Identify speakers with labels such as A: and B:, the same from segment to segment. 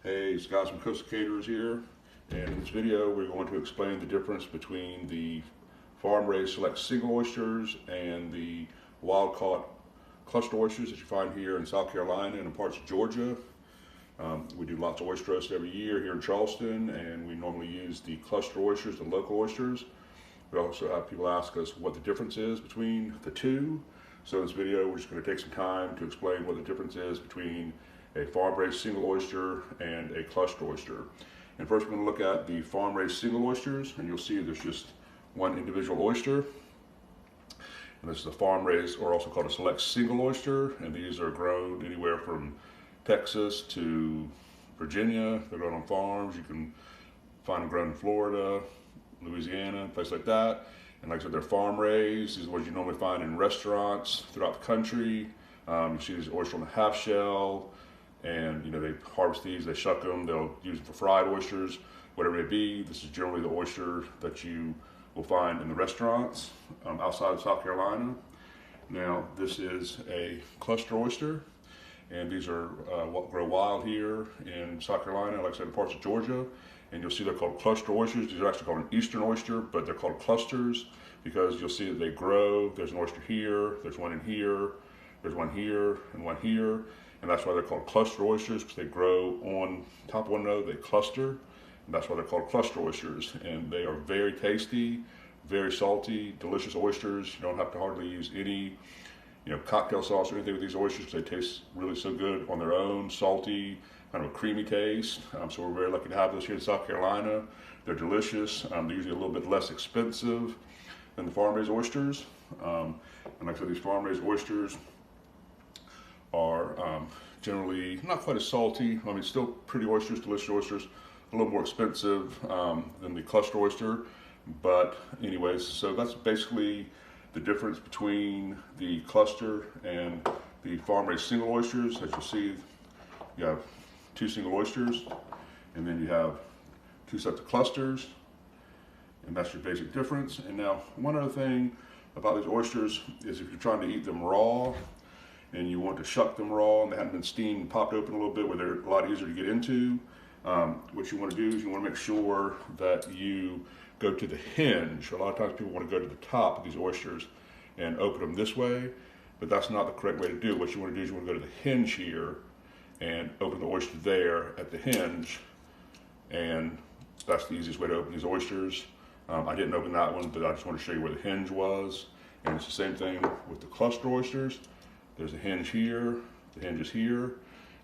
A: Hey, it's guys from Caterers here, and in this video we're going to explain the difference between the farm-raised select single oysters and the wild-caught cluster oysters that you find here in South Carolina and in parts of Georgia. We do lots of oyster roasts every year here in Charleston, and we normally use the cluster oysters, the local oysters. We also have people ask us what the difference is between the two. So in this video we're just going to take some time to explain what the difference is between a farm-raised single oyster and a cluster oyster. And first we're going to look at the farm-raised single oysters, and you'll see there's just one individual oyster. And this is a farm-raised, or also called a select single oyster, and these are grown anywhere from Texas to Virginia. They're grown on farms. You can find them grown in Florida, Louisiana, places like that. And like I said, they're farm-raised. These are what you normally find in restaurants throughout the country. You see these oysters on the half shell, and they harvest these, they shuck them, they'll use them for fried oysters, whatever it may be. This is generally the oyster that you will find in the restaurants outside of South Carolina. Now this is a cluster oyster, and these are what grow wild here in South Carolina, like I said, in parts of Georgia. And you'll see they're called cluster oysters. These are actually called an eastern oyster, but they're called clusters because you'll see that they grow. There's an oyster here, there's one in here, there's one here, and one here. And that's why they're called cluster oysters, because they grow on top of one another, they cluster. And that's why they're called cluster oysters. And they are very tasty, very salty, delicious oysters. You don't have to hardly use any cocktail sauce or anything with these oysters, because they taste really so good on their own, salty, kind of a creamy taste. So we're very lucky to have those here in South Carolina. They're delicious. They're usually a little bit less expensive than the farm-raised oysters. And like I said, these farm-raised oysters are generally not quite as salty. I mean, still pretty oysters, delicious oysters, a little more expensive than the cluster oyster. But anyways, so that's basically the difference between the cluster and the farm-raised single oysters. As you'll see, you have two single oysters, and then you have two sets of clusters, and that's your basic difference. And now, one other thing about these oysters is if you're trying to eat them raw, and you want to shuck them raw and they haven't been steamed and popped open a little bit where they're a lot easier to get into, what you want to do is you want to make sure that you go to the hinge. A lot of times people want to go to the top of these oysters and open them this way, but that's not the correct way to do it. What you want to do is you want to go to the hinge here and open the oyster there at the hinge, and that's the easiest way to open these oysters. I didn't open that one, but I just want to show you where the hinge was. And it's the same thing with the cluster oysters. There's a hinge here, the hinge is here.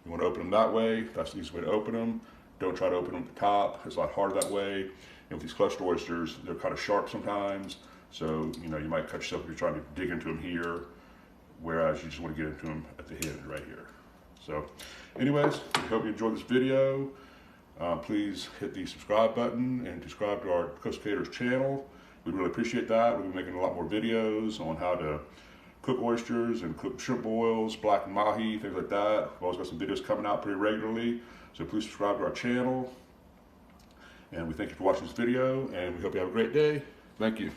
A: You want to open them that way, that's the easiest way to open them. Don't try to open them at the top, it's a lot harder that way. And with these cluster oysters, they're kind of sharp sometimes, so you might cut yourself if you're trying to dig into them here, whereas you just want to get into them at the hinge right here. So anyways, I hope you enjoyed this video. Please hit the subscribe button and subscribe to our Caterers channel. We'd really appreciate that. We'll be making a lot more videos on how to cook oysters and cook shrimp boils, black mahi, things like that. We've always got some videos coming out pretty regularly, so please subscribe to our channel. And we thank you for watching this video, and we hope you have a great day. Thank you.